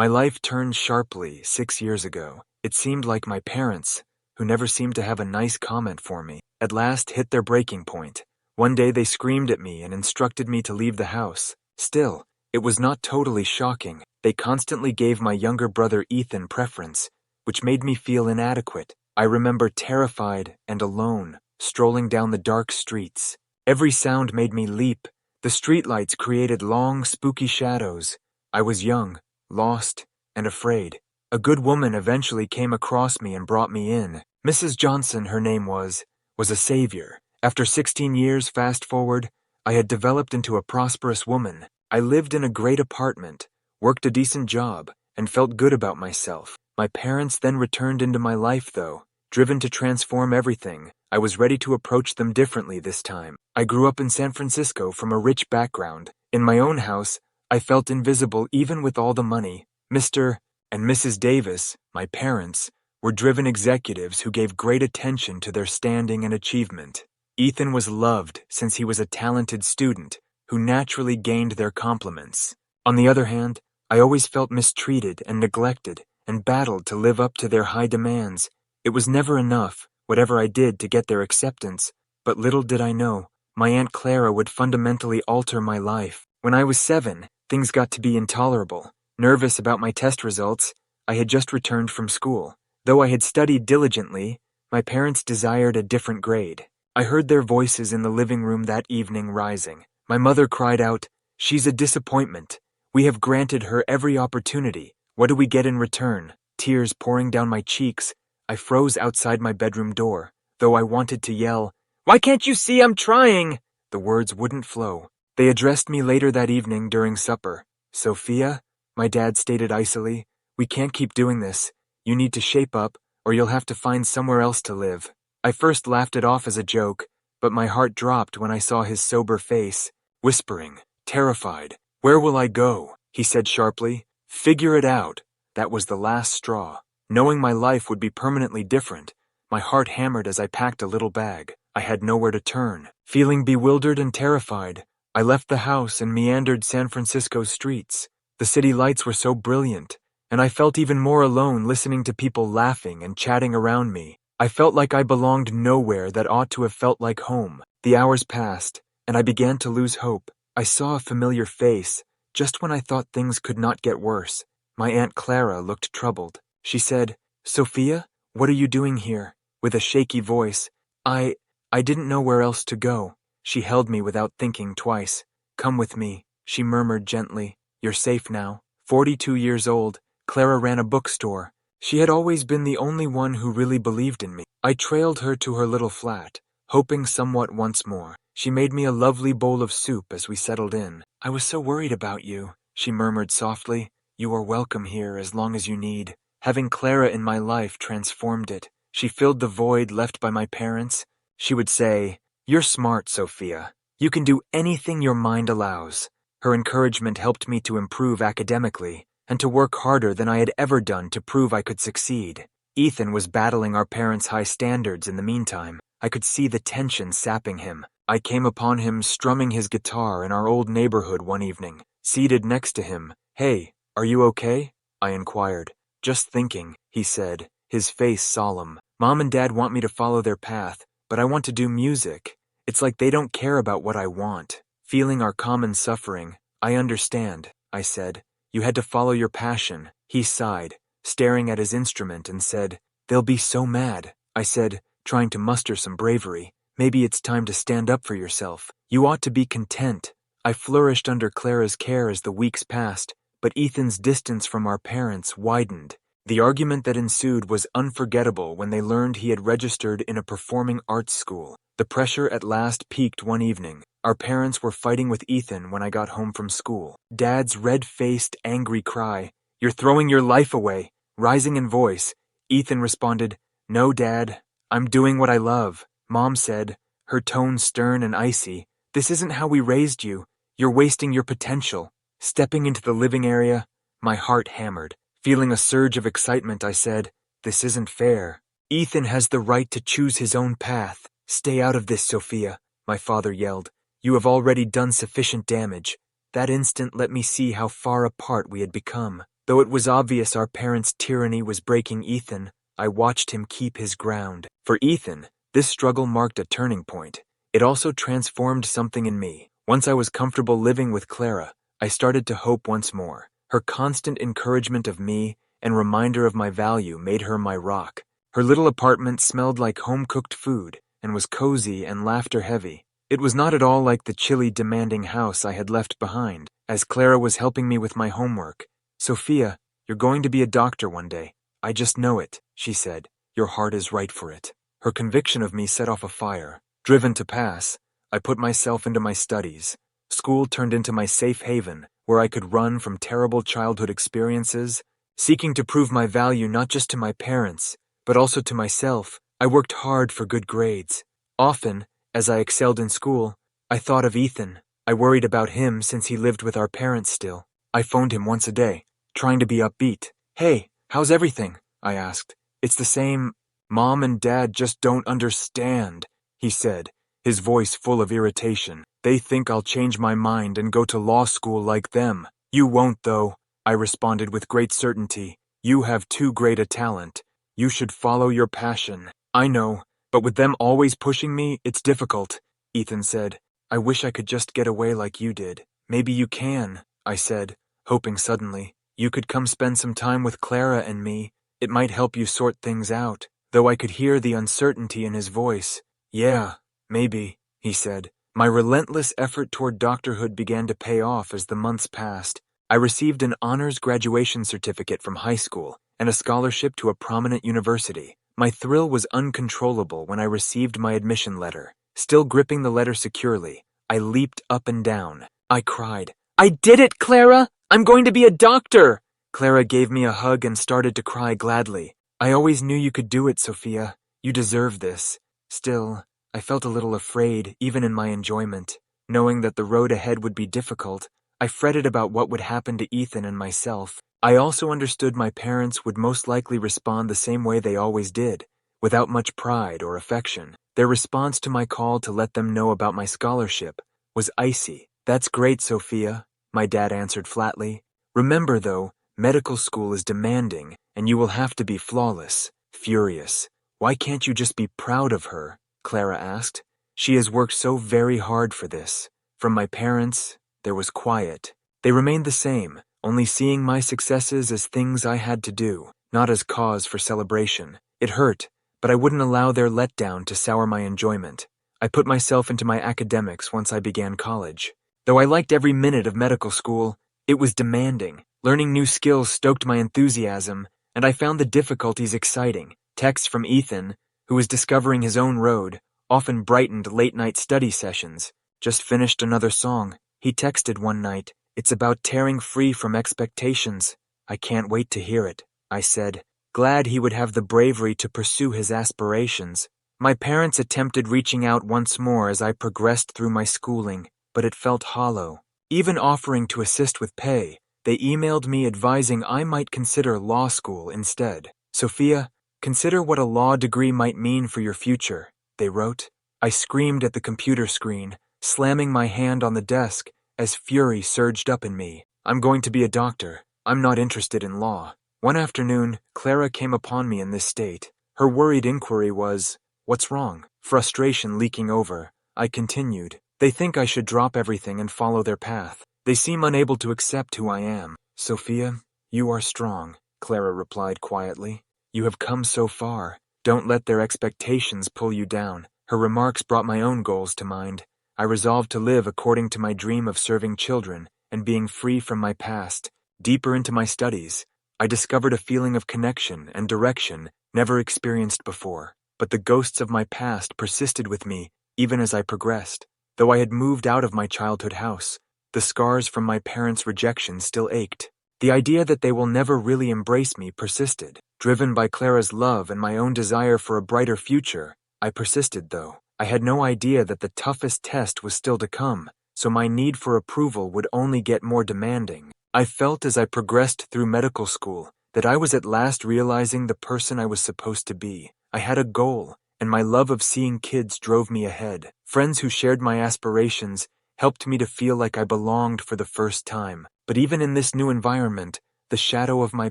My life turned sharply 6 years ago. It seemed like my parents, who never seemed to have a nice comment for me, at last hit their breaking point. One day they screamed at me and instructed me to leave the house. Still, it was not totally shocking. They constantly gave my younger brother Ethan preference, which made me feel inadequate. I remember terrified and alone, strolling down the dark streets. Every sound made me leap. The streetlights created long, spooky shadows. I was young, lost, and afraid. A good woman eventually came across me and brought me in. Mrs. Johnson, her name was a savior. After 16 years fast forward, I had developed into a prosperous woman. I lived in a great apartment, worked a decent job, and felt good about myself. My parents then returned into my life though, driven to transform everything. I was ready to approach them differently this time. I grew up in San Francisco from a rich background. In my own house, I felt invisible even with all the money. Mr. and Mrs. Davis, my parents, were driven executives who gave great attention to their standing and achievement. Ethan was loved since he was a talented student who naturally gained their compliments. On the other hand, I always felt mistreated and neglected and battled to live up to their high demands. It was never enough, whatever I did to get their acceptance, but little did I know, my Aunt Clara would fundamentally alter my life. When I was 7, things got to be intolerable. Nervous about my test results, I had just returned from school. Though I had studied diligently, my parents desired a different grade. I heard their voices in the living room that evening rising. My mother cried out, "She's a disappointment. We have granted her every opportunity. What do we get in return?" Tears pouring down my cheeks, I froze outside my bedroom door. Though I wanted to yell, "Why can't you see I'm trying?" the words wouldn't flow. They addressed me later that evening during supper. "Sophia," my dad stated icily, "we can't keep doing this. You need to shape up, or you'll have to find somewhere else to live." I first laughed it off as a joke, but my heart dropped when I saw his sober face, whispering, terrified. "Where will I go?" he said sharply. "Figure it out." That was the last straw. Knowing my life would be permanently different, my heart hammered as I packed a little bag. I had nowhere to turn. Feeling bewildered and terrified, I left the house and meandered San Francisco's streets. The city lights were so brilliant, and I felt even more alone listening to people laughing and chatting around me. I felt like I belonged nowhere that ought to have felt like home. The hours passed, and I began to lose hope. I saw a familiar face, just when I thought things could not get worse. My Aunt Clara looked troubled. She said, "Sophia, what are you doing here?" With a shaky voice. I didn't know where else to go." She held me without thinking twice. "Come with me," she murmured gently. "You're safe now." 42 years old, Clara ran a bookstore. She had always been the only one who really believed in me. I trailed her to her little flat, hoping somewhat once more. She made me a lovely bowl of soup as we settled in. "I was so worried about you," she murmured softly. "You are welcome here as long as you need." Having Clara in my life transformed it. She filled the void left by my parents. She would say, "You're smart, Sophia. You can do anything your mind allows." Her encouragement helped me to improve academically and to work harder than I had ever done to prove I could succeed. Ethan was battling our parents' high standards in the meantime. I could see the tension sapping him. I came upon him strumming his guitar in our old neighborhood one evening, seated next to him. "Hey, are you okay?" I inquired. "Just thinking," he said, his face solemn. "Mom and Dad want me to follow their path, but I want to do music. It's like they don't care about what I want." Feeling our common suffering, "I understand," I said. "You had to follow your passion." He sighed, staring at his instrument, and said, "They'll be so mad." I said, trying to muster some bravery, "Maybe it's time to stand up for yourself. You ought to be content." I flourished under Clara's care as the weeks passed, but Ethan's distance from our parents widened. The argument that ensued was unforgettable when they learned he had registered in a performing arts school. The pressure at last peaked one evening. Our parents were fighting with Ethan when I got home from school. Dad's red-faced, angry cry, "You're throwing your life away," rising in voice. Ethan responded, "No, Dad, I'm doing what I love." Mom said, her tone stern and icy, "This isn't how we raised you. You're wasting your potential." Stepping into the living area, my heart hammered. Feeling a surge of excitement, I said, "This isn't fair. Ethan has the right to choose his own path." "Stay out of this, Sophia," my father yelled. "You have already done sufficient damage." That instant let me see how far apart we had become. Though it was obvious our parents' tyranny was breaking Ethan, I watched him keep his ground. For Ethan, this struggle marked a turning point. It also transformed something in me. Once I was comfortable living with Clara, I started to hope once more. Her constant encouragement of me and reminder of my value made her my rock. Her little apartment smelled like home-cooked food and was cozy and laughter-heavy. It was not at all like the chilly, demanding house I had left behind. As Clara was helping me with my homework, "Sophia, you're going to be a doctor one day. I just know it," she said. "Your heart is right for it." Her conviction of me set off a fire. Driven to pass, I put myself into my studies. School turned into my safe haven, where I could run from terrible childhood experiences. Seeking to prove my value not just to my parents, but also to myself, I worked hard for good grades. Often, as I excelled in school, I thought of Ethan. I worried about him since he lived with our parents still. I phoned him once a day, trying to be upbeat. "Hey, how's everything?" I asked. "It's the same. Mom and Dad just don't understand," he said, his voice full of irritation. "They think I'll change my mind and go to law school like them. You won't, though," I responded with great certainty. "You have too great a talent. You should follow your passion." "I know, but with them always pushing me, it's difficult," Ethan said. "I wish I could just get away like you did." "Maybe you can," I said, hoping suddenly. "You could come spend some time with Clara and me. It might help you sort things out." Though I could hear the uncertainty in his voice. "Yeah, maybe," he said. My relentless effort toward doctorhood began to pay off as the months passed. I received an honors graduation certificate from high school and a scholarship to a prominent university. My thrill was uncontrollable when I received my admission letter. Still gripping the letter securely, I leaped up and down. I cried, "I did it, Clara! I'm going to be a doctor!" Clara gave me a hug and started to cry gladly. "I always knew you could do it, Sophia. You deserve this." Still, I felt a little afraid, even in my enjoyment. Knowing that the road ahead would be difficult, I fretted about what would happen to Ethan and myself. I also understood my parents would most likely respond the same way they always did, without much pride or affection. Their response to my call to let them know about my scholarship was icy. "That's great, Sophia," my dad answered flatly. "Remember, though, medical school is demanding, and you will have to be flawless." Furious. "Why can't you just be proud of her?" Clara asked. "She has worked so very hard for this." From my parents, there was quiet. They remained the same, only seeing my successes as things I had to do, not as cause for celebration. It hurt, but I wouldn't allow their letdown to sour my enjoyment. I put myself into my academics once I began college. Though I liked every minute of medical school, it was demanding. Learning new skills stoked my enthusiasm, and I found the difficulties exciting. Texts from Ethan, who was discovering his own road, often brightened late-night study sessions. "Just finished another song," he texted one night. "It's about tearing free from expectations. I can't wait to hear it," I said, glad he would have the bravery to pursue his aspirations. My parents attempted reaching out once more as I progressed through my schooling, but it felt hollow. Even offering to assist with pay, they emailed me advising I might consider law school instead. "Sophia, consider what a law degree might mean for your future," they wrote. I screamed at the computer screen, slamming my hand on the desk as fury surged up in me. "I'm going to be a doctor. I'm not interested in law." One afternoon, Clara came upon me in this state. Her worried inquiry was, "What's wrong?" Frustration leaking over, I continued, "They think I should drop everything and follow their path. They seem unable to accept who I am." "Sophia, you are strong," Clara replied quietly. "You have come so far. Don't let their expectations pull you down." Her remarks brought my own goals to mind. I resolved to live according to my dream of serving children and being free from my past. Deeper into my studies, I discovered a feeling of connection and direction never experienced before. But the ghosts of my past persisted with me even as I progressed. Though I had moved out of my childhood house, the scars from my parents' rejection still ached. The idea that they will never really embrace me persisted. Driven by Clara's love and my own desire for a brighter future, I persisted though. I had no idea that the toughest test was still to come, so my need for approval would only get more demanding. I felt as I progressed through medical school that I was at last realizing the person I was supposed to be. I had a goal, and my love of seeing kids drove me ahead. Friends who shared my aspirations helped me to feel like I belonged for the first time. But even in this new environment, the shadow of my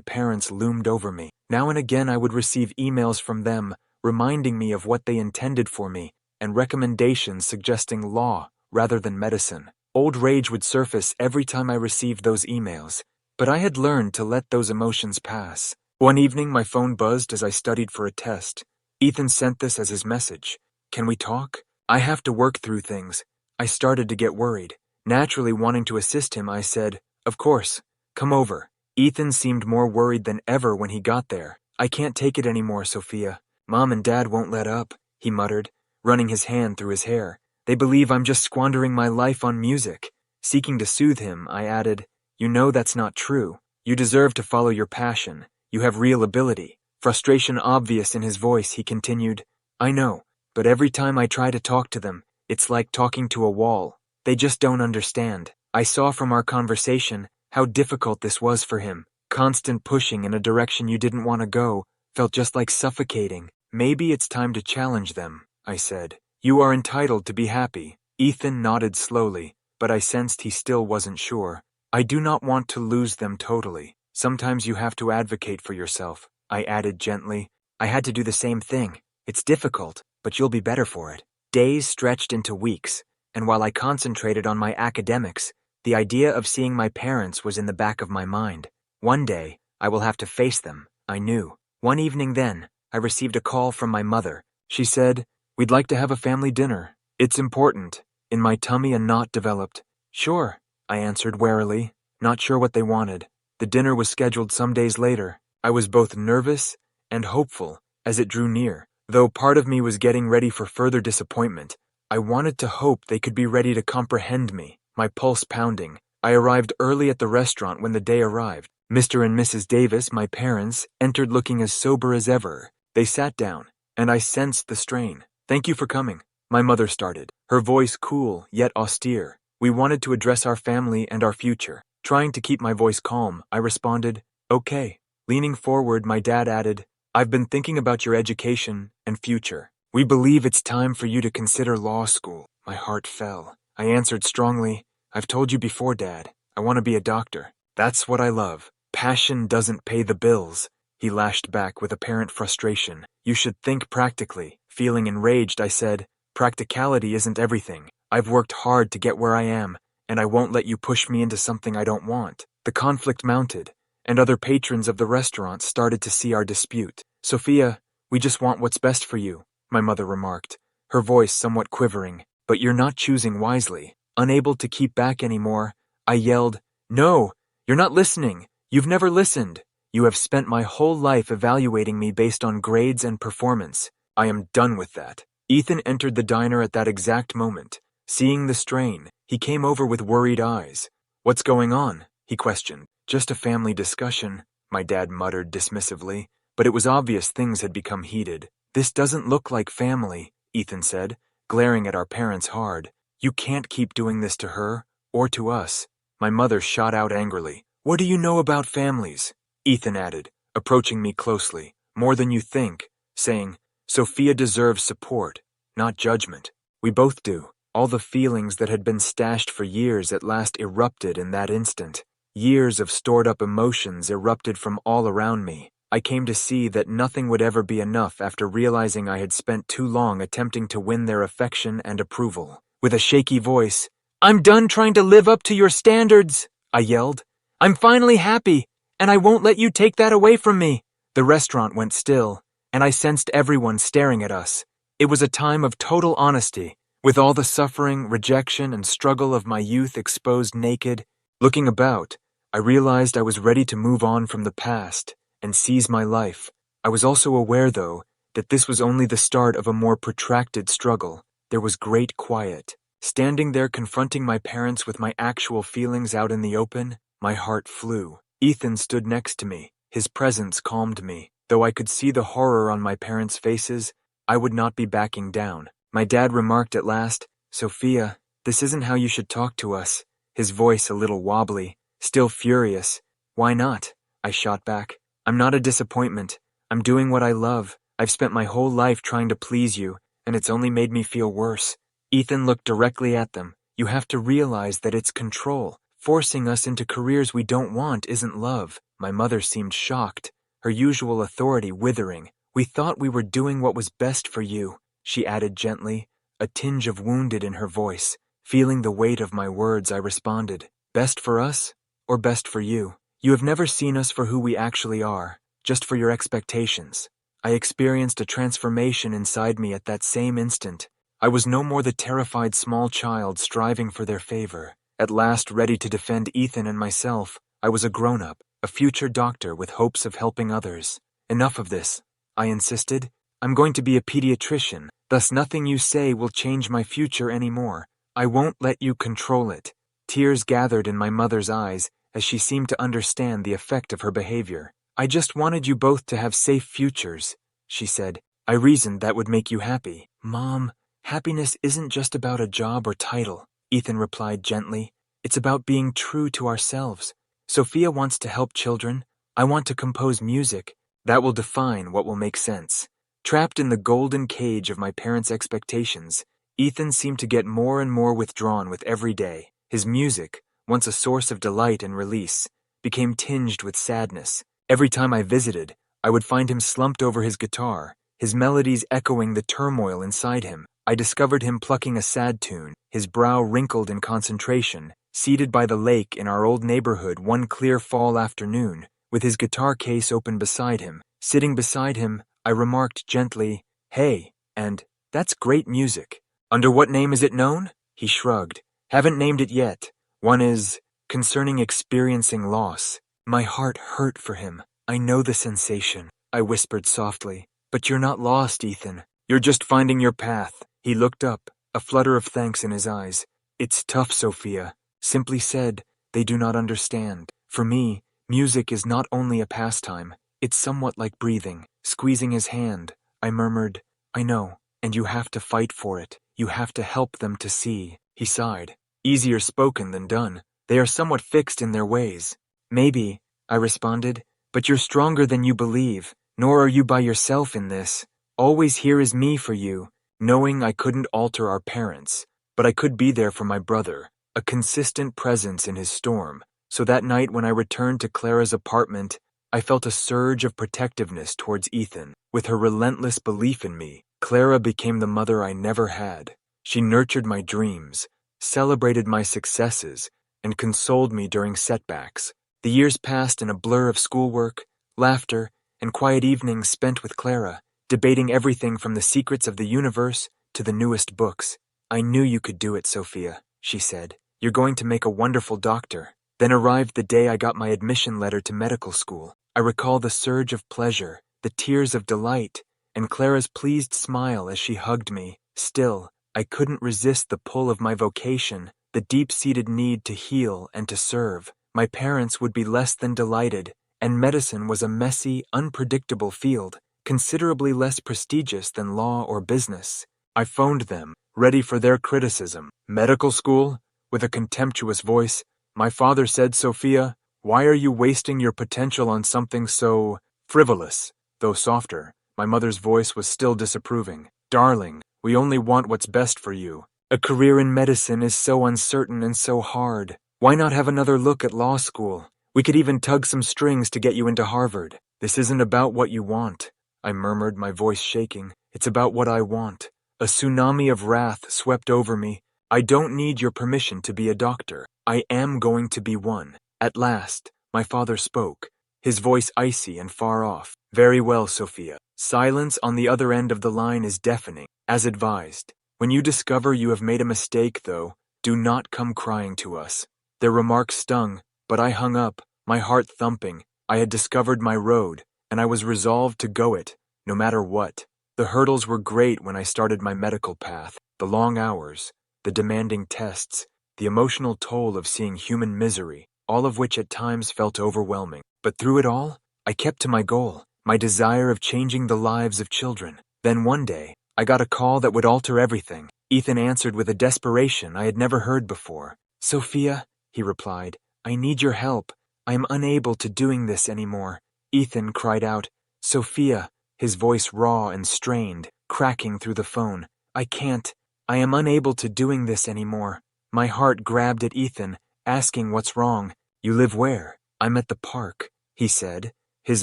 parents loomed over me. Now and again I would receive emails from them, reminding me of what they intended for me, and recommendations suggesting law rather than medicine. Old rage would surface every time I received those emails, but I had learned to let those emotions pass. One evening my phone buzzed as I studied for a test. Ethan sent this as his message. "Can we talk? I have to work through things." I started to get worried. Naturally wanting to assist him, I said, "Of course. Come over." Ethan seemed more worried than ever when he got there. "I can't take it anymore, Sophia. Mom and Dad won't let up," he muttered, running his hand through his hair. "They believe I'm just squandering my life on music." Seeking to soothe him, I added, "You know that's not true. You deserve to follow your passion. You have real ability." Frustration obvious in his voice, he continued, "I know, but every time I try to talk to them, it's like talking to a wall. They just don't understand." I saw from our conversation how difficult this was for him. Constant pushing in a direction you didn't want to go felt just like suffocating. "Maybe it's time to challenge them," I said. "You are entitled to be happy." Ethan nodded slowly, but I sensed he still wasn't sure. "I do not want to lose them totally. Sometimes you have to advocate for yourself," I added gently. "I had to do the same thing. It's difficult, but you'll be better for it." Days stretched into weeks, and while I concentrated on my academics, the idea of seeing my parents was in the back of my mind. One day, I will have to face them, I knew. One evening then, I received a call from my mother. She said, "We'd like to have a family dinner. It's important." In my tummy a knot developed. "Sure," I answered warily, not sure what they wanted. The dinner was scheduled some days later. I was both nervous and hopeful as it drew near. Though part of me was getting ready for further disappointment, I wanted to hope they could be ready to comprehend me, my pulse pounding. I arrived early at the restaurant when the day arrived. Mr. and Mrs. Davis, my parents, entered looking as sober as ever. They sat down, and I sensed the strain. "Thank you for coming," my mother started, her voice cool yet austere. "We wanted to address our family and our future." Trying to keep my voice calm, I responded, "Okay." Leaning forward, my dad added, "I've been thinking about your education and future. We believe it's time for you to consider law school." My heart fell. I answered strongly, "I've told you before, Dad. I want to be a doctor. That's what I love. Passion doesn't pay the bills." He lashed back with apparent frustration. "You should think practically." Feeling enraged, I said, "Practicality isn't everything. I've worked hard to get where I am, and I won't let you push me into something I don't want." The conflict mounted, and other patrons of the restaurant started to see our dispute. "Sophia, we just want what's best for you," my mother remarked, her voice somewhat quivering. "But you're not choosing wisely." Unable to keep back anymore, I yelled, "No, you're not listening. You've never listened. You have spent my whole life evaluating me based on grades and performance. I am done with that." Ethan entered the diner at that exact moment. Seeing the strain, he came over with worried eyes. "What's going on?" he questioned. "Just a family discussion," my dad muttered dismissively, but it was obvious things had become heated. "This doesn't look like family," Ethan said, glaring at our parents hard. "You can't keep doing this to her, or to us." My mother shot out angrily. "What do you know about families?" Ethan added, approaching me closely. "More than you think," saying, "Sophia deserves support, not judgment." We both do. All the feelings that had been stashed for years at last erupted in that instant. Years of stored-up emotions erupted from all around me. I came to see that nothing would ever be enough after realizing I had spent too long attempting to win their affection and approval. With a shaky voice, "I'm done trying to live up to your standards," I yelled. "I'm finally happy, and I won't let you take that away from me." The restaurant went still, and I sensed everyone staring at us. It was a time of total honesty, with all the suffering, rejection, and struggle of my youth exposed naked. Looking about, I realized I was ready to move on from the past and seize my life. I was also aware, though, that this was only the start of a more protracted struggle. There was great quiet. Standing there confronting my parents with my actual feelings out in the open, my heart flew. Ethan stood next to me. His presence calmed me. Though I could see the horror on my parents' faces, I would not be backing down. My dad remarked at last, "Sophia, this isn't how you should talk to us," his voice a little wobbly, still furious. "Why not?" I shot back. "I'm not a disappointment. I'm doing what I love. I've spent my whole life trying to please you, and it's only made me feel worse." Ethan looked directly at them. "You have to realize that it's control. Forcing us into careers we don't want isn't love." My mother seemed shocked, her usual authority withering. "We thought we were doing what was best for you," she added gently, a tinge of wounded in her voice. Feeling the weight of my words, I responded, "Best for us, or best for you? You have never seen us for who we actually are, just for your expectations." I experienced a transformation inside me at that same instant. I was no more the terrified small child striving for their favor. At last ready to defend Ethan and myself, I was a grown-up, a future doctor with hopes of helping others. "Enough of this," I insisted. "I'm going to be a pediatrician, thus nothing you say will change my future anymore. I won't let you control it." Tears gathered in my mother's eyes as she seemed to understand the effect of her behavior. "I just wanted you both to have safe futures," she said. "I reasoned that would make you happy." "Mom, happiness isn't just about a job or title," Ethan replied gently. "It's about being true to ourselves. Sophia wants to help children. I want to compose music. That will define what will make sense." Trapped in the golden cage of my parents' expectations, Ethan seemed to get more and more withdrawn with every day. His music, once a source of delight and release, became tinged with sadness. Every time I visited, I would find him slumped over his guitar, his melodies echoing the turmoil inside him. I discovered him plucking a sad tune, his brow wrinkled in concentration, seated by the lake in our old neighborhood one clear fall afternoon, with his guitar case open beside him. Sitting beside him, I remarked gently, "Hey," and "That's great music. Under what name is it known?" He shrugged. "Haven't named it yet. One is concerning experiencing loss." My heart hurt for him. "I know the sensation," I whispered softly. "But you're not lost, Ethan. You're just finding your path." He looked up, a flutter of thanks in his eyes. "It's tough, Sophia." Simply said, "They do not understand. For me, music is not only a pastime, it's somewhat like breathing." Squeezing his hand, I murmured, "I know, and you have to fight for it. You have to help them to see." He sighed. "Easier spoken than done. They are somewhat fixed in their ways." "Maybe," I responded, "but you're stronger than you believe, nor are you by yourself in this. Always here is me for you." Knowing I couldn't alter our parents, but I could be there for my brother, a consistent presence in his storm. So that night when I returned to Clara's apartment, I felt a surge of protectiveness towards Ethan. With her relentless belief in me, Clara became the mother I never had. She nurtured my dreams, celebrated my successes, and consoled me during setbacks. The years passed in a blur of schoolwork, laughter, and quiet evenings spent with Clara, debating everything from the secrets of the universe to the newest books. "I knew you could do it, Sophia," she said. "You're going to make a wonderful doctor." Then arrived the day I got my admission letter to medical school. I recall the surge of pleasure, the tears of delight, and Clara's pleased smile as she hugged me. Still, I couldn't resist the pull of my vocation, the deep-seated need to heal and to serve. My parents would be less than delighted, and medicine was a messy, unpredictable field, considerably less prestigious than law or business. I phoned them, ready for their criticism. "Medical school?" With a contemptuous voice, my father said, "Sophia, why are you wasting your potential on something so frivolous?" Though softer, my mother's voice was still disapproving. "Darling, we only want what's best for you. A career in medicine is so uncertain and so hard. Why not have another look at law school? We could even tug some strings to get you into Harvard. This isn't about what you want," I murmured, my voice shaking. "It's about what I want." A tsunami of wrath swept over me. "I don't need your permission to be a doctor. I am going to be one." At last, my father spoke, his voice icy and far off. "Very well, Sophia. Silence on the other end of the line is deafening, as advised. When you discover you have made a mistake, though, do not come crying to us." Their remarks stung, but I hung up, my heart thumping. I had discovered my road, and I was resolved to go it, no matter what. The hurdles were great when I started my medical path. The long hours, the demanding tests, the emotional toll of seeing human misery, all of which at times felt overwhelming. But through it all, I kept to my goal, my desire of changing the lives of children. Then one day, I got a call that would alter everything. Ethan answered with a desperation I had never heard before. "Sophia," he replied, "I need your help. I am unable to doing this anymore." Ethan cried out, "Sophia," his voice raw and strained, cracking through the phone. "I can't. I am unable to doing this anymore." My heart grabbed at Ethan, asking what's wrong. "You live where?" "I'm at the park." he said, his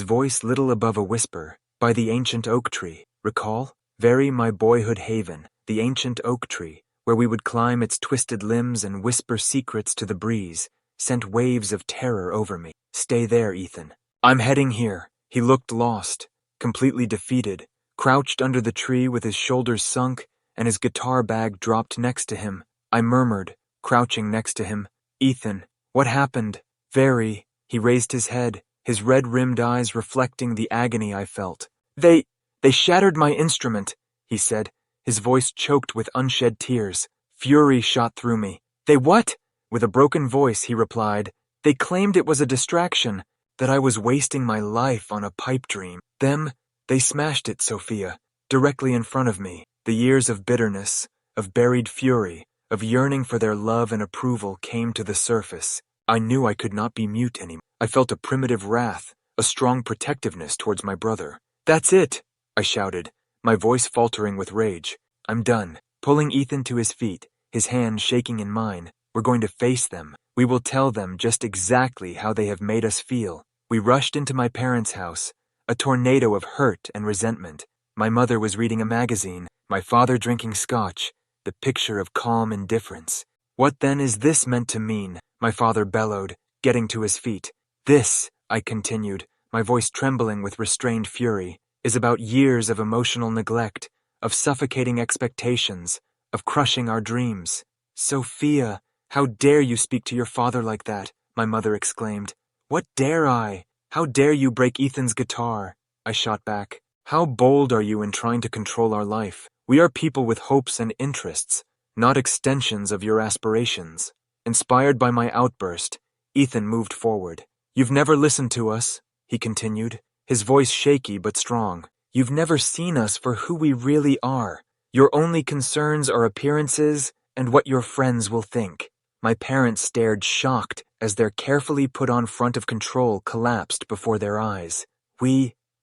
voice little above a whisper. By the ancient oak tree, recall? Very my boyhood haven, the ancient oak tree, where we would climb its twisted limbs and whisper secrets to the breeze, sent waves of terror over me. Stay there, Ethan. I'm heading here. He looked lost, completely defeated, crouched under the tree with his shoulders sunk and his guitar bag dropped next to him. I murmured, crouching next to him, Ethan, what happened? Very. He raised his head, his red-rimmed eyes reflecting the agony I felt. They shattered my instrument, he said, his voice choked with unshed tears. Fury shot through me. They what? With a broken voice, he replied. They claimed it was a distraction, that I was wasting my life on a pipe dream. They smashed it, Sophia, directly in front of me. The years of bitterness, of buried fury, of yearning for their love and approval came to the surface. I knew I could not be mute anymore. I felt a primitive wrath, a strong protectiveness towards my brother. That's it, I shouted, my voice faltering with rage. I'm done. Pulling Ethan to his feet, his hand shaking in mine. We're going to face them. We will tell them just exactly how they have made us feel. We rushed into my parents' house, a tornado of hurt and resentment. My mother was reading a magazine, my father drinking scotch, the picture of calm indifference. What then is this meant to mean? My father bellowed, getting to his feet. This, I continued, my voice trembling with restrained fury, is about years of emotional neglect, of suffocating expectations, of crushing our dreams. Sophia, how dare you speak to your father like that? My mother exclaimed. What dare I? How dare you break Ethan's guitar? I shot back. How bold are you in trying to control our life? We are people with hopes and interests, not extensions of your aspirations. Inspired by my outburst, Ethan moved forward. You've never listened to us, he continued, his voice shaky but strong. You've never seen us for who we really are. Your only concerns are appearances and what your friends will think. My parents stared shocked as their carefully put on front of control collapsed before their eyes.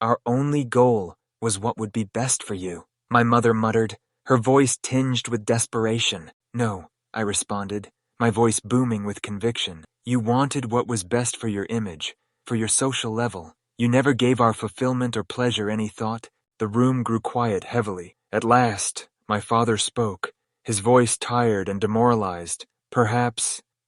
Our only goal was what would be best for you, my mother muttered, her voice tinged with desperation. No, I responded, my voice booming with conviction. You wanted what was best for your image, for your social level. You never gave our fulfillment or pleasure any thought. The room grew quiet heavily. At last, my father spoke, his voice tired and demoralized.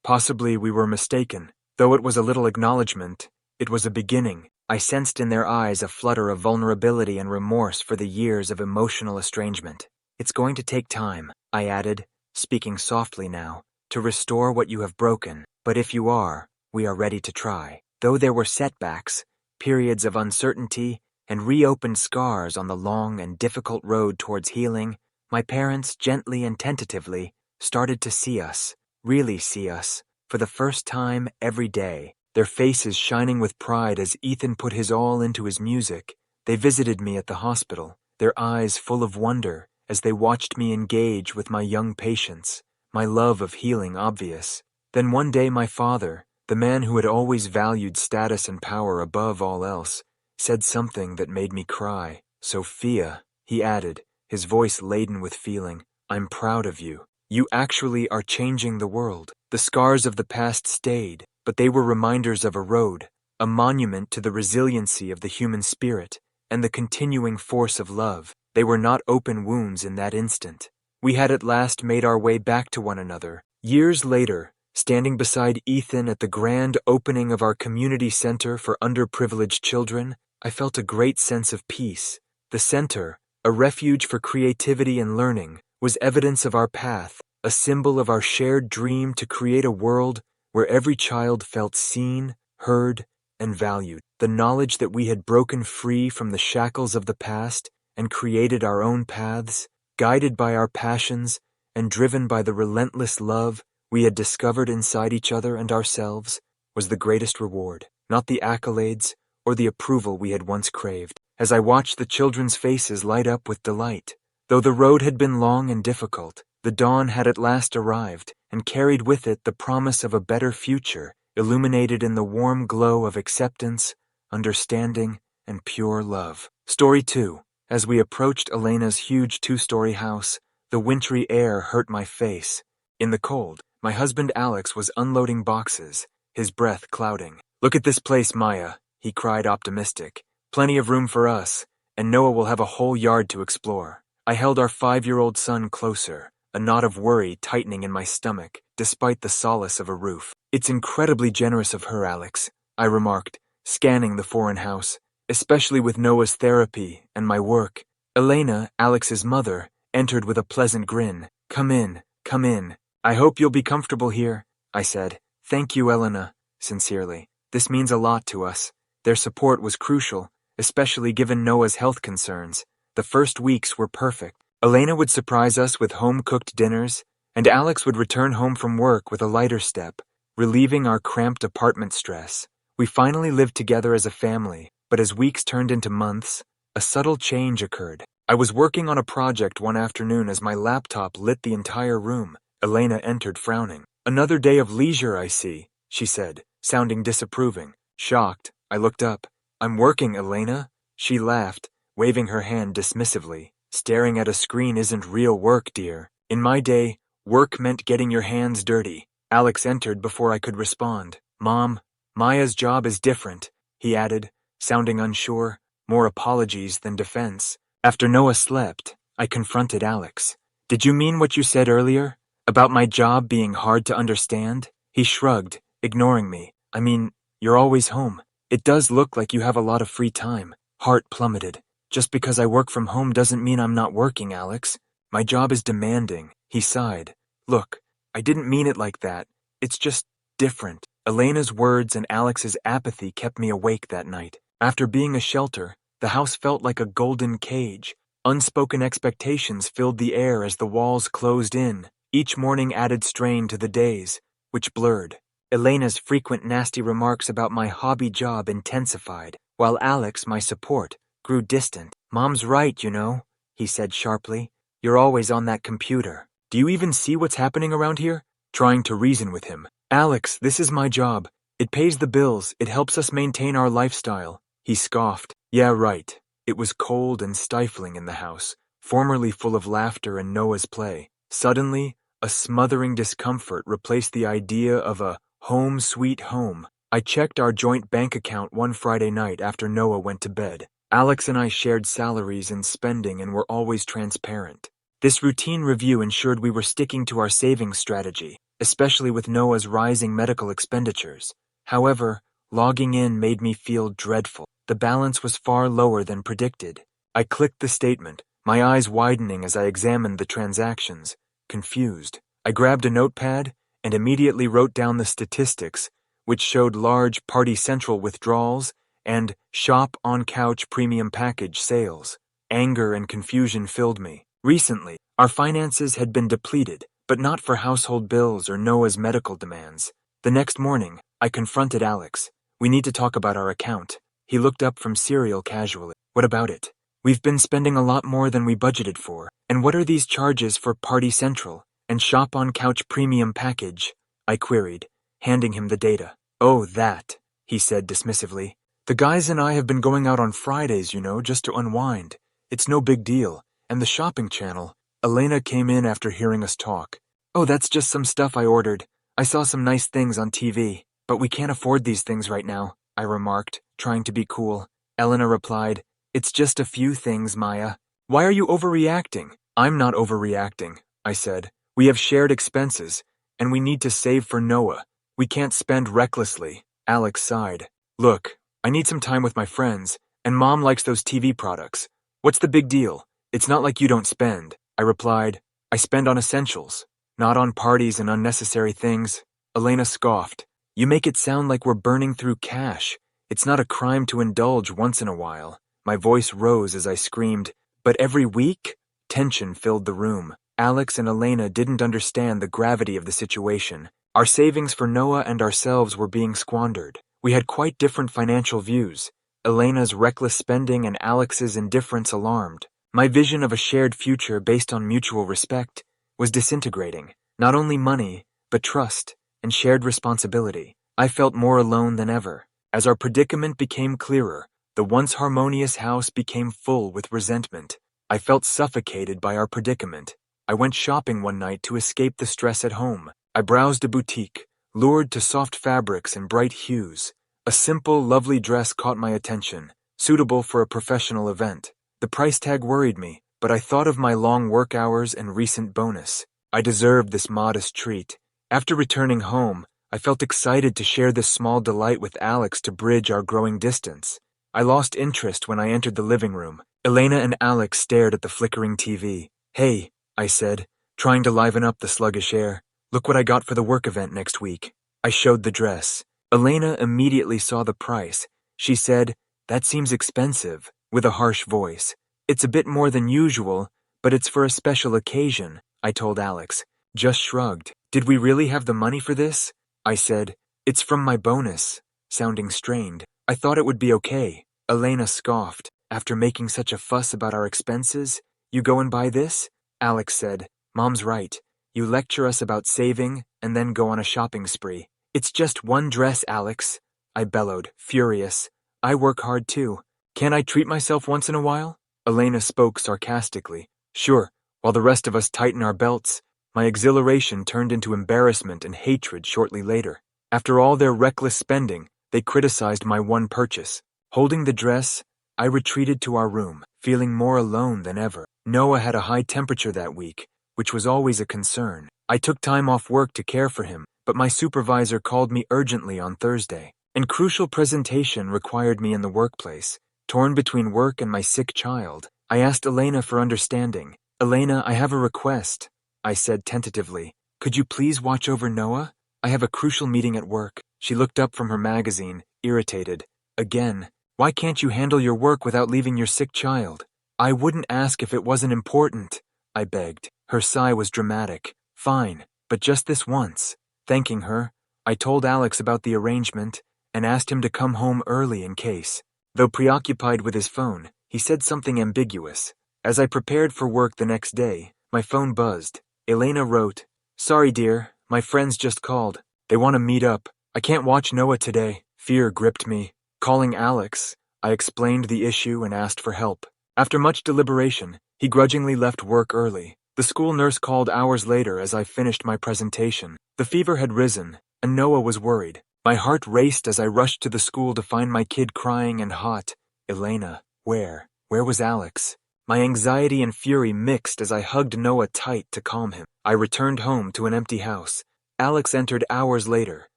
Possibly we were mistaken. Though it was a little acknowledgement, it was a beginning. I sensed in their eyes a flutter of vulnerability and remorse for the years of emotional estrangement. It's going to take time, I added, speaking softly now, to restore what you have broken. But if you are, we are ready to try. Though there were setbacks, periods of uncertainty, and reopened scars on the long and difficult road towards healing, my parents gently and tentatively started to see us, really see us, for the first time every day. Their faces shining with pride as Ethan put his all into his music. They visited me at the hospital, their eyes full of wonder as they watched me engage with my young patients, my love of healing obvious. Then one day my father, the man who had always valued status and power above all else, said something that made me cry. Sophia, he added, his voice laden with feeling, I'm proud of you. You actually are changing the world. The scars of the past stayed, but they were reminders of a road, a monument to the resiliency of the human spirit and the continuing force of love. They were not open wounds in that instant. We had at last made our way back to one another. Years later, standing beside Ethan at the grand opening of our community center for underprivileged children, I felt a great sense of peace. The center, a refuge for creativity and learning, was evidence of our path, a symbol of our shared dream to create a world where every child felt seen, heard, and valued. The knowledge that we had broken free from the shackles of the past and created our own paths, guided by our passions and driven by the relentless love we had discovered inside each other and ourselves, was the greatest reward, not the accolades or the approval we had once craved. As I watched the children's faces light up with delight, though the road had been long and difficult, the dawn had at last arrived and carried with it the promise of a better future, illuminated in the warm glow of acceptance, understanding, and pure love. Story 2. As we approached Elena's huge 2-story house, the wintry air hurt my face. In the cold, my husband Alex was unloading boxes, his breath clouding. Look at this place, Maya, he cried, optimistic. Plenty of room for us, and Noah will have a whole yard to explore. I held our 5-year-old son closer, a knot of worry tightening in my stomach, despite the solace of a roof. It's incredibly generous of her, Alex, I remarked, scanning the foreign house, especially with Noah's therapy and my work. Elena, Alex's mother, entered with a pleasant grin. Come in, come in. I hope you'll be comfortable here, I said. Thank you, Elena, sincerely. This means a lot to us. Their support was crucial, especially given Noah's health concerns. The first weeks were perfect. Elena would surprise us with home-cooked dinners, and Alex would return home from work with a lighter step, relieving our cramped apartment stress. We finally lived together as a family, but as weeks turned into months, a subtle change occurred. I was working on a project one afternoon as my laptop lit the entire room. Elena entered frowning. Another day of leisure, I see, she said, sounding disapproving. Shocked, I looked up. I'm working, Elena. She laughed, waving her hand dismissively. Staring at a screen isn't real work, dear. In my day, work meant getting your hands dirty. Alex entered before I could respond. Mom, Maya's job is different, he added, sounding unsure, more apologies than defense. After Noah slept, I confronted Alex. Did you mean what you said earlier? About my job being hard to understand? He shrugged, ignoring me. I mean, you're always home. It does look like you have a lot of free time. Heart plummeted. Just because I work from home doesn't mean I'm not working, Alex. My job is demanding, he sighed. Look, I didn't mean it like that. It's just different. Elena's words and Alex's apathy kept me awake that night. After being a shelter, the house felt like a golden cage. Unspoken expectations filled the air as the walls closed in. Each morning added strain to the days, which blurred. Elena's frequent nasty remarks about my hobby job intensified, while Alex, my support, grew distant. Mom's right, you know, he said sharply. You're always on that computer. Do you even see what's happening around here? Trying to reason with him. Alex, this is my job. It pays the bills. It helps us maintain our lifestyle. He scoffed. Yeah, right. It was cold and stifling in the house, formerly full of laughter and Noah's play. Suddenly, a smothering discomfort replaced the idea of a home sweet home. I checked our joint bank account one Friday night after Noah went to bed. Alex and I shared salaries and spending and were always transparent. This routine review ensured we were sticking to our savings strategy, especially with Noah's rising medical expenditures. However, logging in made me feel dreadful. The balance was far lower than predicted. I clicked the statement, my eyes widening as I examined the transactions, confused. I grabbed a notepad and immediately wrote down the statistics, which showed large Party Central withdrawals and Shop on Couch premium package sales. Anger and confusion filled me. Recently, our finances had been depleted, but not for household bills or Noah's medical demands. The next morning, I confronted Alex. We need to talk about our account. He looked up from cereal casually. What about it? We've been spending a lot more than we budgeted for. And what are these charges for Party Central and Shop on Couch premium package? I queried, handing him the data. Oh, that, he said dismissively. The guys and I have been going out on Fridays, you know, just to unwind. It's no big deal. And the shopping channel. Elena came in after hearing us talk. Oh, that's just some stuff I ordered. I saw some nice things on TV. But we can't afford these things right now, I remarked, trying to be cool. Elena replied, It's just a few things, Maya. Why are you overreacting? I'm not overreacting, I said. We have shared expenses, and we need to save for Noah. We can't spend recklessly. Alex sighed. Look, I need some time with my friends, and Mom likes those TV products. What's the big deal? It's not like you don't spend, I replied. I spend on essentials, not on parties and unnecessary things. Elena scoffed. You make it sound like we're burning through cash. It's not a crime to indulge once in a while. My voice rose as I screamed, But every week? Tension filled the room. Alex and Elena didn't understand the gravity of the situation. Our savings for Noah and ourselves were being squandered. We had quite different financial views. Elena's reckless spending and Alex's indifference alarmed. My vision of a shared future based on mutual respect was disintegrating. Not only money, but trust and shared responsibility. I felt more alone than ever. As our predicament became clearer, the once harmonious house became full with resentment. I felt suffocated by our predicament. I went shopping one night to escape the stress at home. I browsed a boutique, lured to soft fabrics and bright hues. A simple, lovely dress caught my attention, suitable for a professional event. The price tag worried me, but I thought of my long work hours and recent bonus. I deserved this modest treat. After returning home, I felt excited to share this small delight with Alex to bridge our growing distance. I lost interest when I entered the living room. Elena and Alex stared at the flickering TV. "Hey," I said, trying to liven up the sluggish air. "Look what I got for the work event next week." I showed the dress. Elena immediately saw the price. She said, "That seems expensive," with a harsh voice. "It's a bit more than usual, but it's for a special occasion," I told Alex. Just shrugged. "Did we really have the money for this?" I said, "It's from my bonus," sounding strained. "I thought it would be okay." Elena scoffed. "After making such a fuss about our expenses, you go and buy this?" Alex said, "Mom's right. You lecture us about saving and then go on a shopping spree." "It's just one dress, Alex," I bellowed, furious. "I work hard too. Can't I treat myself once in a while?" Elena spoke sarcastically. "Sure," while the rest of us tighten our belts. My exhilaration turned into embarrassment and hatred shortly later. After all their reckless spending, they criticized my one purchase. Holding the dress, I retreated to our room, feeling more alone than ever. Noah had a high temperature that week, which was always a concern. I took time off work to care for him, but my supervisor called me urgently on Thursday. An crucial presentation required me in the workplace. Torn between work and my sick child, I asked Elena for understanding. "Elena, I have a request," I said tentatively. "Could you please watch over Noah? I have a crucial meeting at work." She looked up from her magazine, irritated. "Again, why can't you handle your work without leaving your sick child?" "I wouldn't ask if it wasn't important," I begged. Her sigh was dramatic. "Fine, but just this once." Thanking her, I told Alex about the arrangement and asked him to come home early in case. Though preoccupied with his phone, he said something ambiguous. As I prepared for work the next day, my phone buzzed. Elena wrote, "Sorry, dear, my friends just called. They want to meet up. I can't watch Noah today." Fear gripped me. Calling Alex, I explained the issue and asked for help. After much deliberation, he grudgingly left work early. The school nurse called hours later as I finished my presentation. The fever had risen, and Noah was worried. My heart raced as I rushed to the school to find my kid crying and hot. Elena, where? Where was Alex? My anxiety and fury mixed as I hugged Noah tight to calm him. I returned home to an empty house. Alex entered hours later,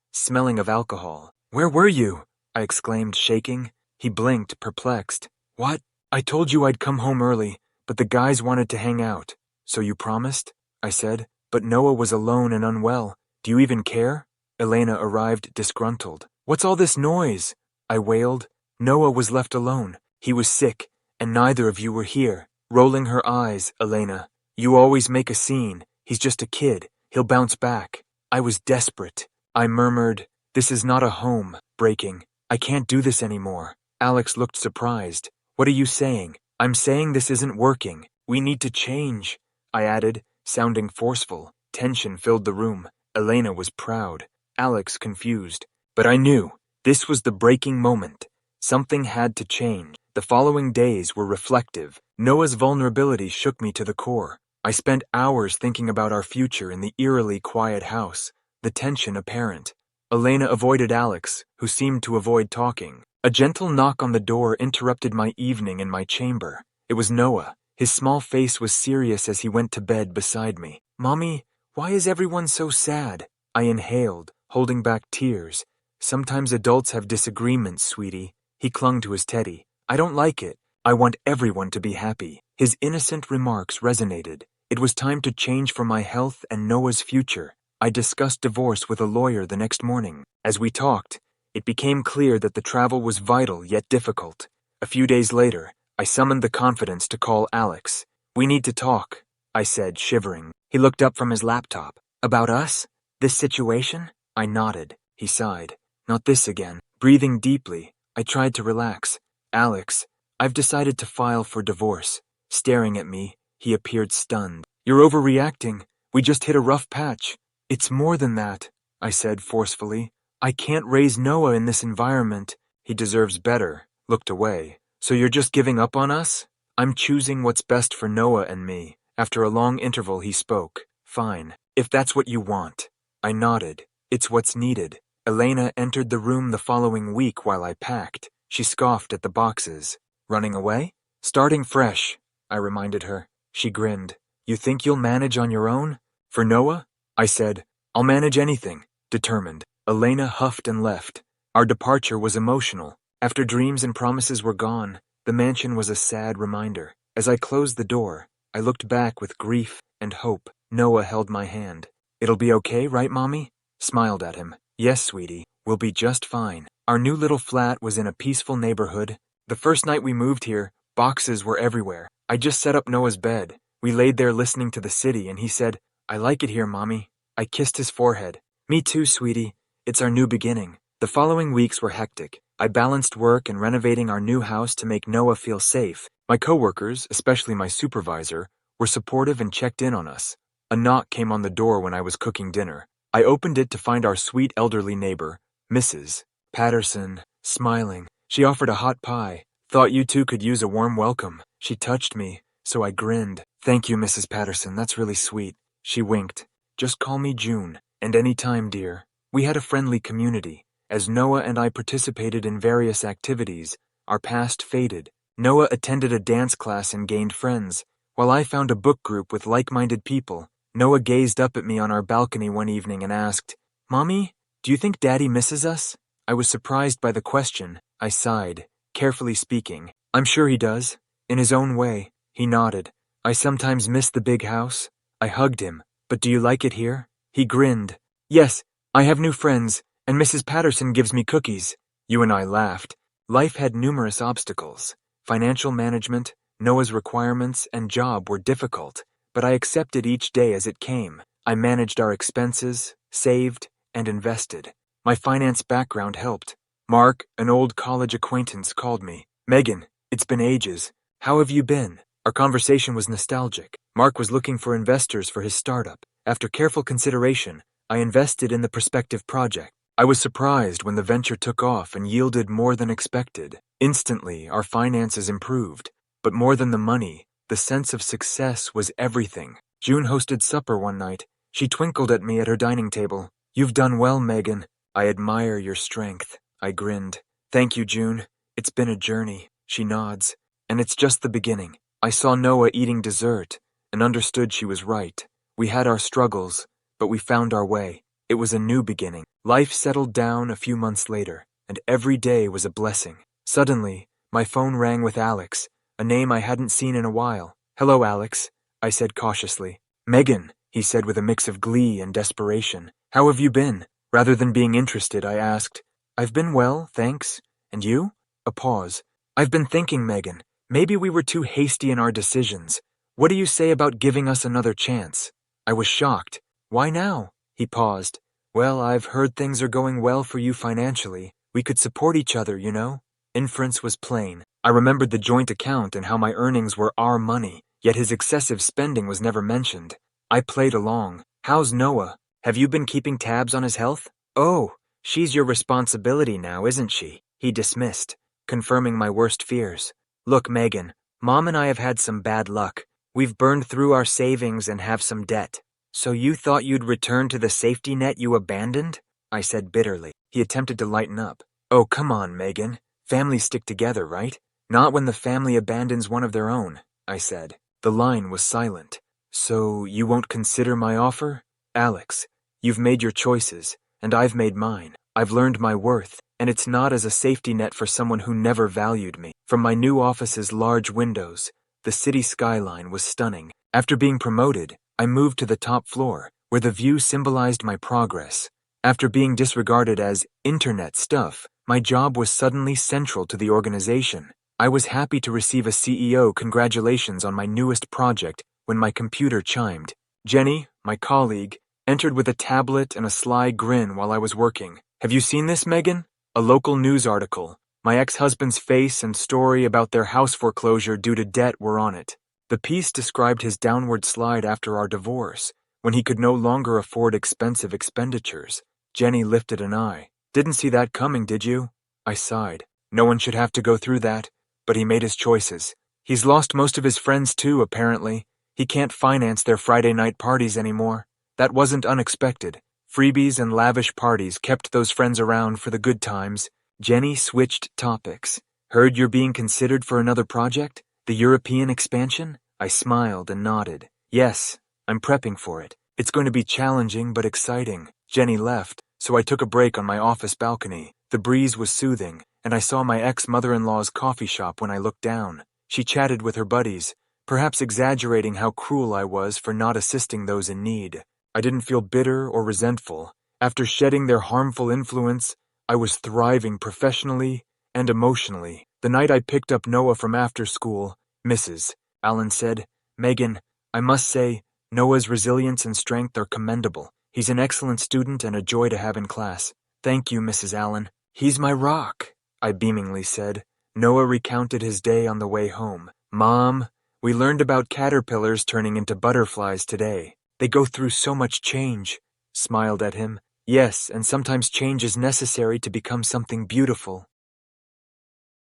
smelling of alcohol. "Where were you?" I exclaimed, shaking. He blinked, perplexed. "What? I told you I'd come home early, but the guys wanted to hang out." "So you promised?" I said. "But Noah was alone and unwell. Do you even care?" Elena arrived disgruntled. "What's all this noise?" I wailed. "Noah was left alone. He was sick, and neither of you were here." Rolling her eyes, Elena. "You always make a scene. He's just a kid. He'll bounce back." I was desperate. I murmured, "This is not a home," breaking. "I can't do this anymore." Alex looked surprised. "What are you saying?" "I'm saying this isn't working. We need to change," I added, sounding forceful. Tension filled the room. Elena was proud. Alex confused. But I knew. This was the breaking moment. Something had to change. The following days were reflective. Noah's vulnerability shook me to the core. I spent hours thinking about our future in the eerily quiet house, the tension apparent. Elena avoided Alex, who seemed to avoid talking. A gentle knock on the door interrupted my evening in my chamber. It was Noah. His small face was serious as he went to bed beside me. "Mommy, why is everyone so sad?" I inhaled, holding back tears. "Sometimes adults have disagreements, sweetie." He clung to his teddy. "I don't like it. I want everyone to be happy." His innocent remarks resonated. It was time to change for my health and Noah's future. I discussed divorce with a lawyer the next morning. As we talked, it became clear that the travel was vital yet difficult. A few days later, I summoned the confidence to call Alex. "We need to talk," I said, shivering. He looked up from his laptop. "About us? This situation?" I nodded. He sighed. "Not this again." Breathing deeply, I tried to relax. "Alex, I've decided to file for divorce." Staring at me, he appeared stunned. "You're overreacting. We just hit a rough patch." "It's more than that," I said forcefully. "I can't raise Noah in this environment." "He deserves better." Looked away. "So you're just giving up on us?" "I'm choosing what's best for Noah and me." After a long interval, he spoke. "Fine, if that's what you want." I nodded. "It's what's needed." Elena entered the room the following week while I packed. She scoffed at the boxes. Running away? Starting fresh, I reminded her. She grinned. You think you'll manage on your own? For Noah? I said, I'll manage anything, determined. Elena huffed and left. Our departure was emotional. After dreams and promises were gone, the mansion was a sad reminder. As I closed the door, I looked back with grief and hope. Noah held my hand. It'll be okay, right, Mommy? Smiled at him. Yes, sweetie, we'll be just fine. Our new little flat was in a peaceful neighborhood. The first night we moved here, boxes were everywhere. I just set up Noah's bed. We laid there listening to the city, and he said, I like it here, Mommy. I kissed his forehead. Me too, sweetie. It's our new beginning. The following weeks were hectic. I balanced work and renovating our new house to make Noah feel safe. My coworkers, especially my supervisor, were supportive and checked in on us. A knock came on the door when I was cooking dinner. I opened it to find our sweet elderly neighbor, Mrs. Patterson, smiling. She offered a hot pie. Thought you two could use a warm welcome. She touched me, so I grinned. Thank you, Mrs. Patterson, that's really sweet. She winked. Just call me June, and any time, dear. We had a friendly community. As Noah and I participated in various activities, our past faded. Noah attended a dance class and gained friends, while I found a book group with like-minded people. Noah gazed up at me on our balcony one evening and asked, Mommy, do you think Daddy misses us? I was surprised by the question. I sighed, carefully speaking. I'm sure he does. In his own way, he nodded. I sometimes miss the big house. I hugged him. But do you like it here? He grinned. Yes, I have new friends, and Mrs. Patterson gives me cookies. You and I laughed. Life had numerous obstacles. Financial management, Noah's requirements, and job were difficult, but I accepted each day as it came. I managed our expenses, saved, and invested. My finance background helped. Mark, an old college acquaintance, called me. Megan, it's been ages. How have you been? Our conversation was nostalgic. Mark was looking for investors for his startup. After careful consideration, I invested in the prospective project. I was surprised when the venture took off and yielded more than expected. Instantly, our finances improved. But more than the money, the sense of success was everything. June hosted supper one night. She twinkled at me at her dining table. You've done well, Megan. I admire your strength. I grinned. Thank you, June. It's been a journey. She nods. And it's just the beginning. I saw Noah eating dessert and understood she was right. We had our struggles, but we found our way. It was a new beginning. Life settled down a few months later, and every day was a blessing. Suddenly, my phone rang with Alex, a name I hadn't seen in a while. Hello, Alex, I said cautiously. Megan, he said with a mix of glee and desperation. How have you been? Rather than being interested, I asked. I've been well, thanks. And you? A pause. I've been thinking, Megan. Maybe we were too hasty in our decisions. What do you say about giving us another chance? I was shocked. Why now? He paused. Well, I've heard things are going well for you financially. We could support each other, you know? Inference was plain. I remembered the joint account and how my earnings were our money, yet his excessive spending was never mentioned. I played along. How's Noah? Have you been keeping tabs on his health? Oh, she's your responsibility now, isn't she? He dismissed, confirming my worst fears. Look, Megan, Mom and I have had some bad luck. We've burned through our savings and have some debt. So you thought you'd return to the safety net you abandoned? I said bitterly. He attempted to lighten up. Oh, come on, Megan. Families stick together, right? Not when the family abandons one of their own, I said. The line was silent. So you won't consider my offer? Alex, you've made your choices, and I've made mine. I've learned my worth, and it's not as a safety net for someone who never valued me. From my new office's large windows, the city skyline was stunning. After being promoted, I moved to the top floor, where the view symbolized my progress. After being disregarded as internet stuff, my job was suddenly central to the organization. I was happy to receive a CEO congratulations on my newest project when my computer chimed. Jenny, my colleague, entered with a tablet and a sly grin while I was working. Have you seen this, Megan? A local news article. My ex-husband's face and story about their house foreclosure due to debt were on it. The piece described his downward slide after our divorce, when he could no longer afford expensive expenditures. Jenny lifted an eye. Didn't see that coming, did you? I sighed. No one should have to go through that, but he made his choices. He's lost most of his friends too, apparently. He can't finance their Friday night parties anymore. That wasn't unexpected. Freebies and lavish parties kept those friends around for the good times. Jenny switched topics. Heard you're being considered for another project? The European expansion? I smiled and nodded. Yes, I'm prepping for it. It's going to be challenging but exciting. Jenny left, so I took a break on my office balcony. The breeze was soothing, and I saw my ex-mother-in-law's coffee shop when I looked down. She chatted with her buddies, perhaps exaggerating how cruel I was for not assisting those in need. I didn't feel bitter or resentful. After shedding their harmful influence, I was thriving professionally and emotionally. The night I picked up Noah from after school, Mrs. Allen said, "Megan, I must say, Noah's resilience and strength are commendable. He's an excellent student and a joy to have in class." "Thank you, Mrs. Allen. He's my rock," I beamingly said. Noah recounted his day on the way home. "Mom, we learned about caterpillars turning into butterflies today. They go through so much change." Smiled at him. "Yes, and sometimes change is necessary to become something beautiful."